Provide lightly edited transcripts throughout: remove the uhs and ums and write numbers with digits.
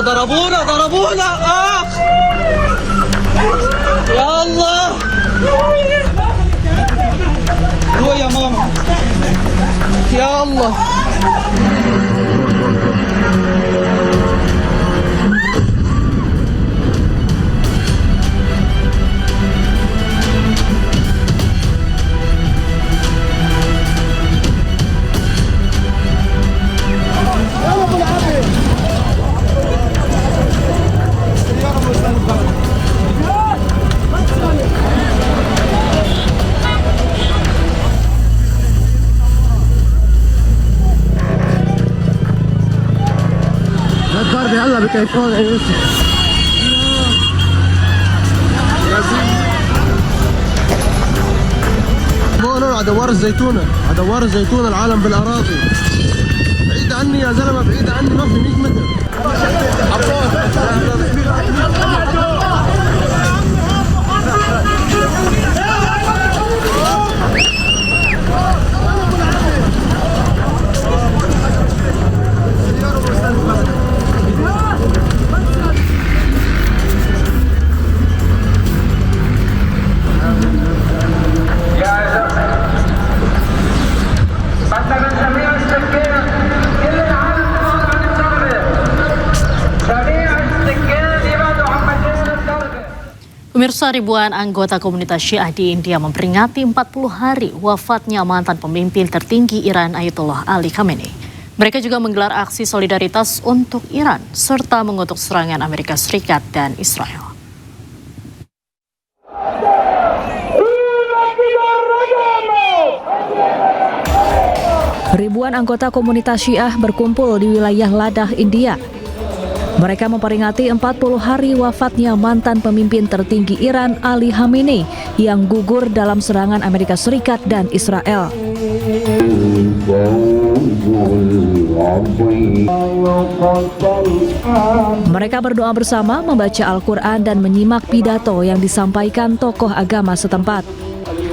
ضربونا ضربونا يا الله هو يا ماما يا الله الضرب يلا بكيفون يا يوسف هون على دوار الزيتونة على دوار الزيتونة العالم بالأراضي بعيد عني يا زلمة بعيد عني ما في 100 متر Pemirsa, ribuan anggota komunitas Syiah di India memperingati 40 hari wafatnya mantan pemimpin tertinggi Iran Ayatollah Ali Khamenei. Mereka juga menggelar aksi solidaritas untuk Iran serta mengutuk serangan Amerika Serikat dan Israel. Ribuan anggota komunitas Syiah berkumpul di wilayah Ladakh, India. Mereka memperingati 40 hari wafatnya mantan pemimpin tertinggi Iran Ali Khamenei yang gugur dalam serangan Amerika Serikat dan Israel. Mereka berdoa bersama, membaca Al-Quran dan menyimak pidato yang disampaikan tokoh agama setempat.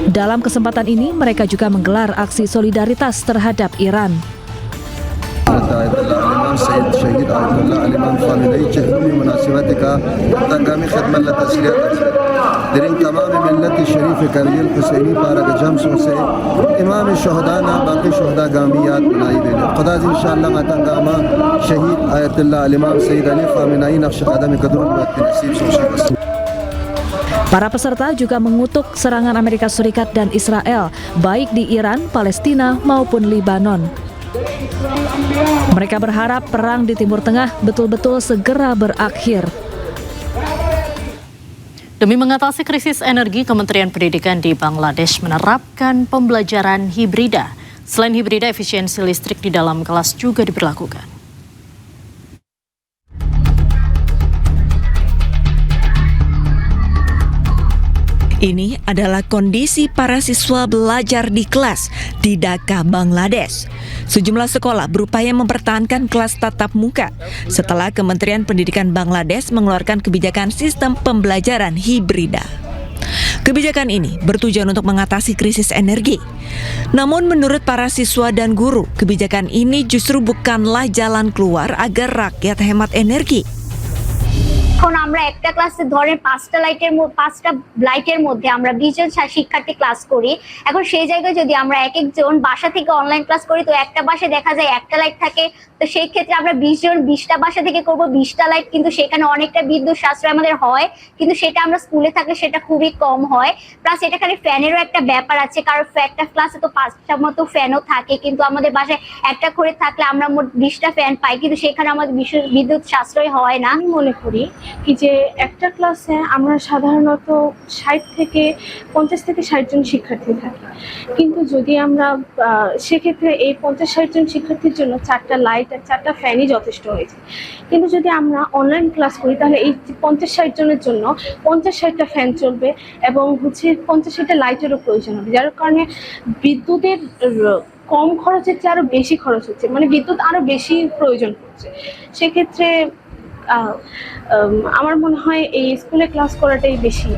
Dalam kesempatan ini, mereka juga menggelar aksi solidaritas terhadap Iran. السيد الشهيد آية الله الإمام خامنئي جهلوا بمناسبتك تنقامي خدمة لتسلية درين تمام ملة الشريف كريل حسيني بارك جمس حسين إمام الشهداء باقي شهداء قاميات مناي بين قداز إن شاء الله تنقاما شهيد آية الله الإمام سيد علي خامنئي نقش قدم كدر نسيب سوشي. Para peserta juga mengutuk serangan Amerika Serikat dan Israel, baik di Iran, Palestina maupun Libanon. Mereka berharap perang di Timur Tengah betul-betul segera berakhir. Demi mengatasi krisis energi, Kementerian Pendidikan di Bangladesh menerapkan pembelajaran hibrida. Selain hibrida, efisiensi listrik di dalam kelas juga diberlakukan. Ini adalah kondisi para siswa belajar di kelas di Dhaka, Bangladesh. Sejumlah sekolah berupaya mempertahankan kelas tatap muka setelah Kementerian Pendidikan Bangladesh mengeluarkan kebijakan sistem pembelajaran hibrida. Kebijakan ini bertujuan untuk mengatasi krisis energi. Namun menurut para siswa dan guru, kebijakan ini justru bukanlah jalan keluar agar rakyat hemat energi. এখন আমরা একটা ক্লাসে ধরেন পাঁচটা লাইটের মধ্যে আমরা 20 জন শিক্ষার্থী ক্লাস করি। এখন সেই জায়গায় যদি আমরা এক একজন বাসা থেকে অনলাইন ক্লাস করি, তো একটা বাসায় দেখা যায় একটা লাইট থাকে, তো সেই ক্ষেত্রে আমরা 20 জন 20টা বাসা থেকে করব 20টা লাইট, কিন্তু সেখানে অনেকটা বিদ্যুৎ সাশ্রয় আমাদের হয়, কিন্তু সেটা আমরা স্কুলে থাকলে সেটা খুবই কম হয়। প্লাস এটা খালি ফ্যানেরও একটা ব্যাপার আছে, কারণ একটা ক্লাসে তো 5টা মতো ফ্যানও থাকে, কিন্তু আমাদের বাসায় একটা করে থাকলে আমরা মোট 20টা ফ্যান পাই, কিন্তু সেখানে আমাদের বিদ্যুৎ সাশ্রয় হয় না। আমি মনে করি কি যে একটা ক্লাসে আমরা সাধারণত 60 থেকে 60 জন শিক্ষার্থী থাকি, কিন্তু যদি আমরা সেক্ষেত্রে এই 50-60 জন শিক্ষার্থীর জন্য 4টা লাইট আর 4টা ফ্যানই যথেষ্ট হয়েছে। কিন্তু যদি আমরা অনলাইন ক্লাস করি তাহলে এই 50-60 জনের জন্য 50-60টা ফ্যান চলবে এবং 50-60টা লাইটেরও প্রয়োজন হবে, যার কারণে বিদ্যুতের কম খরচের চেয়ে আরো বেশি খরচ হচ্ছে, মানে বিদ্যুৎ আরো বেশি প্রয়োজন হচ্ছে। সেক্ষেত্রে আমার মনে হয় এই স্কুলে ক্লাস করাটাই বেশি।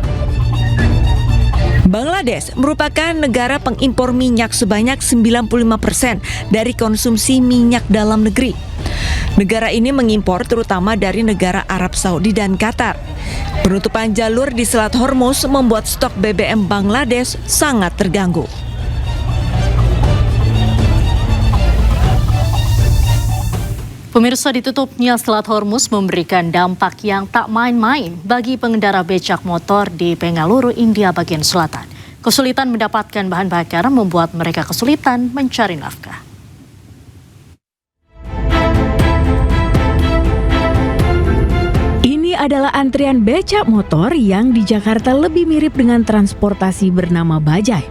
Bangladesh merupakan negara pengimpor minyak sebanyak 95% dari konsumsi minyak dalam negeri. Negara ini mengimpor terutama dari negara Arab Saudi dan Qatar. Penutupan jalur di Selat Hormuz membuat stok BBM Bangladesh sangat terganggu. Pemirsa, ditutupnya Selat Hormuz memberikan dampak yang tak main-main bagi pengendara becak motor di Bengaluru, India bagian selatan. Kesulitan mendapatkan bahan bakar membuat mereka kesulitan mencari nafkah. Ini adalah antrian becak motor yang di Jakarta lebih mirip dengan transportasi bernama bajai.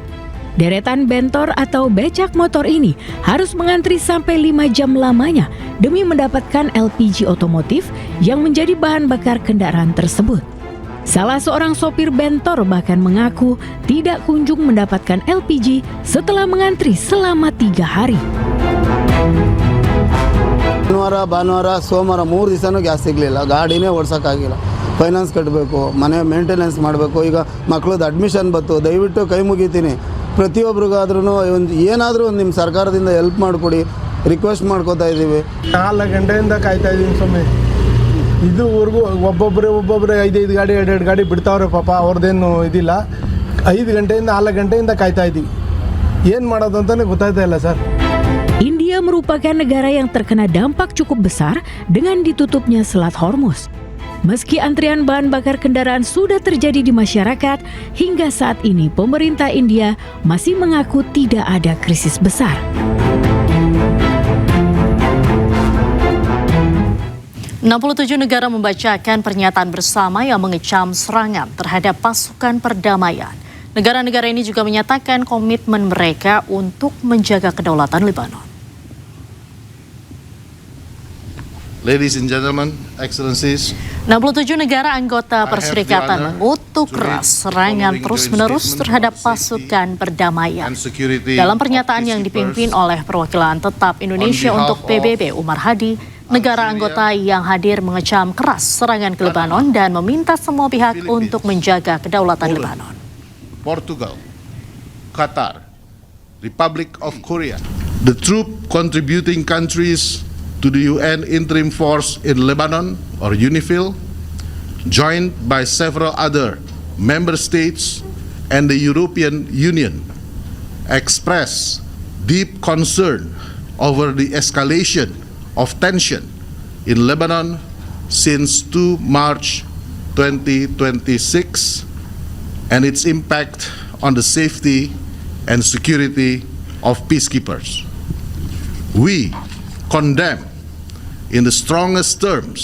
Deretan bentor atau becak motor ini harus mengantri sampai 5 jam lamanya demi mendapatkan LPG otomotif yang menjadi bahan bakar kendaraan tersebut. Salah seorang sopir bentor bahkan mengaku tidak kunjung mendapatkan LPG setelah mengantri selama 3 hari. ಭಾನುವಾರ ಸೋಮವಾರ 3 ದಿವಸನೂ ಗ್ಯಾಸ್ ಸಿಗಲಿಲ್ಲ. ಗಾಡಿನೇ ಓಡಿಸೋಕ್ಕಾಗಿಲ್ಲ. ಫೈನಾನ್ಸ್ ಕಟ್ಟಬೇಕು, ಮನೆ ಮೇಂಟೆನೆನ್ಸ್ ಮಾಡಬೇಕು. ಈಗ ಮಕ್ಕಳದ್ದು ಅಡ್ಮಿಷನ್ ಬಂತು, ದಯವಿಟ್ಟು ಕೈ ಮುಗಿತೀನಿ. ಪ್ರತಿಯೊಬ್ಬರಿಗಾದ್ರೂ ಏನಾದರೂ ಒಂದು ನಿಮ್ಮ ಸರ್ಕಾರದಿಂದ ಹೆಲ್ಪ್ ಮಾಡಿಕೊಡಿ, ರಿಕ್ವೆಸ್ಟ್ ಮಾಡ್ಕೋತಾ ಇದ್ದೀವಿ. 4 ಗಂಟೆಯಿಂದ ಕಾಯ್ತಾ ಇದ್ದೀನಿ ಸ್ವಾಮಿ. ಇದುವರೆಗೂ ಒಬ್ಬೊಬ್ಬರೇ 5 ಗಾಡಿ 2 ಗಾಡಿ ಬಿಡ್ತಾವ್ರೆ ಪಾಪ, ಅವ್ರದ್ದೇನು ಇದಿಲ್ಲ. 5 ಗಂಟೆಯಿಂದ 4 ಗಂಟೆಯಿಂದ ಕಾಯ್ತಾ ಇದ್ದೀವಿ. ಏನು ಮಾಡೋದು ಅಂತಲೇ ಗೊತ್ತಾಗ್ತಾ ಇಲ್ಲ sir. India merupakan negara yang terkena dampak cukup besar dengan ditutupnya Selat Hormuz. Meski antrian bahan bakar kendaraan sudah terjadi di masyarakat, hingga saat ini pemerintah India masih mengaku tidak ada krisis besar. "67 negara membacakan pernyataan bersama yang mengecam serangan terhadap pasukan perdamaian. Negara-negara ini juga menyatakan komitmen mereka untuk menjaga kedaulatan Lebanon. Ladies and gentlemen, excellencies, 67 negara anggota Perserikatan mengutuk keras serangan terus-menerus terhadap pasukan perdamaian. Dalam pernyataan yang dipimpin oleh perwakilan tetap Indonesia untuk PBB Umar Hadi, negara anggota yang hadir mengecam keras serangan ke Lebanon dan meminta semua pihak untuk menjaga kedaulatan Lebanon. Portugal, Qatar, Republic of Korea, the troop contributing countries to the UN Interim Force in Lebanon, or UNIFIL, joined by several other member states and the European Union, express deep concern over the escalation of tension in Lebanon since 2 March 2026 and its impact on the safety and security of peacekeepers. We condemn in the strongest terms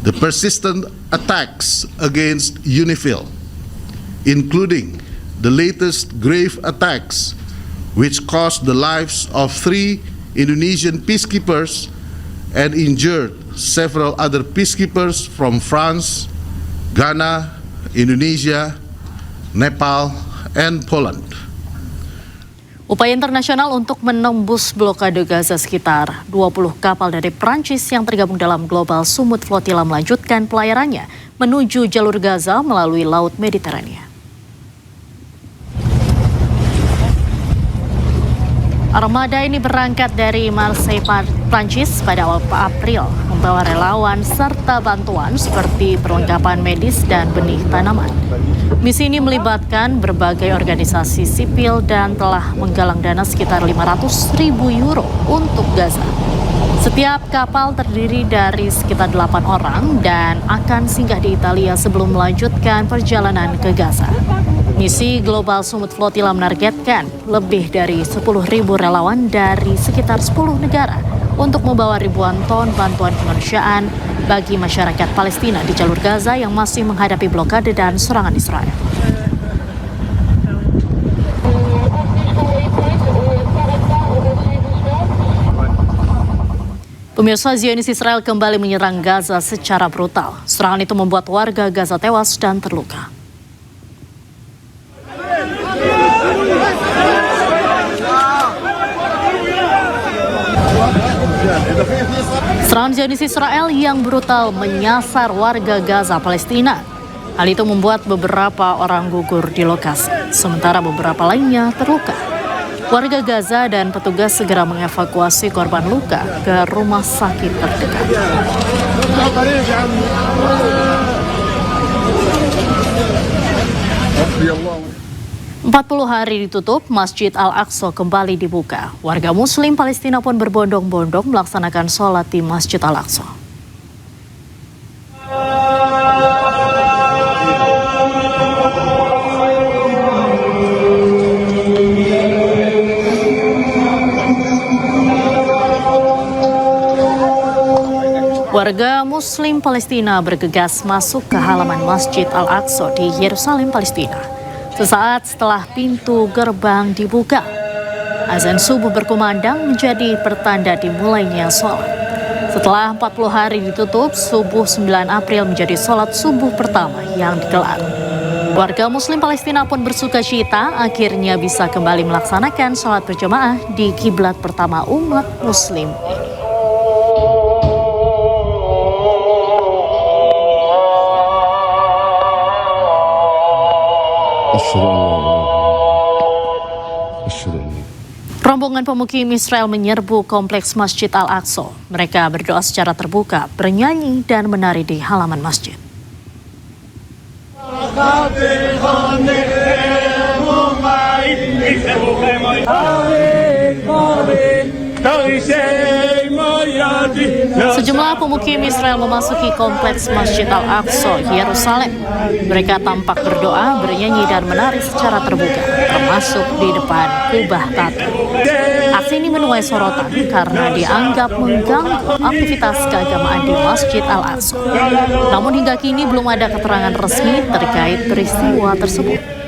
the persistent attacks against UNIFIL, including the latest grave attacks which cost the lives of 3 Indonesian peacekeepers and injured several other peacekeepers from France, Ghana, Indonesia, Nepal, and Poland. Upaya internasional untuk menembus blokade Gaza sekitar 20 kapal dari Prancis yang tergabung dalam Global Sumut Flotilla melanjutkan pelayarannya menuju jalur Gaza melalui Laut Mediterania. Armada ini berangkat dari Marseille, Prancis pada awal April, membawa relawan serta bantuan seperti perlengkapan medis dan benih tanaman. Misi ini melibatkan berbagai organisasi sipil dan telah menggalang dana sekitar 500.000 euro untuk Gaza. Setiap kapal terdiri dari sekitar 8 orang dan akan singgah di Italia sebelum melanjutkan perjalanan ke Gaza. Misi Global Sumut Flotilla menargetkan lebih dari 10.000 relawan dari sekitar 10 negara untuk membawa ribuan ton bantuan kemanusiaan bagi masyarakat Palestina di jalur Gaza yang masih menghadapi blokade dan serangan Israel. Pemirsa, Zionis Israel kembali menyerang Gaza secara brutal. Serangan itu membuat warga Gaza tewas dan terluka. Serangan Zionis Israel yang brutal menyasar warga Gaza Palestina. Hal itu membuat beberapa orang gugur di lokasi, sementara beberapa lainnya terluka. Warga Gaza dan petugas segera mengevakuasi korban luka ke rumah sakit terdekat. 40 hari ditutup, Masjid Al-Aqsa kembali dibuka. Warga Muslim Palestina pun berbondong-bondong melaksanakan sholat di Masjid Al-Aqsa. Warga Muslim Palestina bergegas masuk ke halaman Masjid Al-Aqsa di Yerusalem, Palestina. Sesaat setelah pintu gerbang dibuka, azan subuh berkumandang menjadi pertanda dimulainya sholat. Setelah 40 hari ditutup, subuh 9 April menjadi sholat subuh pertama yang digelar. Warga Muslim Palestina pun bersuka cita akhirnya bisa kembali melaksanakan sholat berjamaah di kiblat pertama umat Muslim ini. Rombongan pemukim Israel menyerbu kompleks Masjid Al-Aqsa. Mereka berdoa secara terbuka, bernyanyi dan menari di halaman masjid. Sejumlah pemukim Israel memasuki kompleks Masjid Al-Aqsa, Yerusalem. Mereka tampak berdoa, bernyanyi dan menari secara terbuka, termasuk di depan kubah tato. Aksi ini menuai sorotan karena dianggap mengganggu aktivitas keagamaan di Masjid Al-Aqsa. Namun hingga kini belum ada keterangan resmi terkait peristiwa tersebut.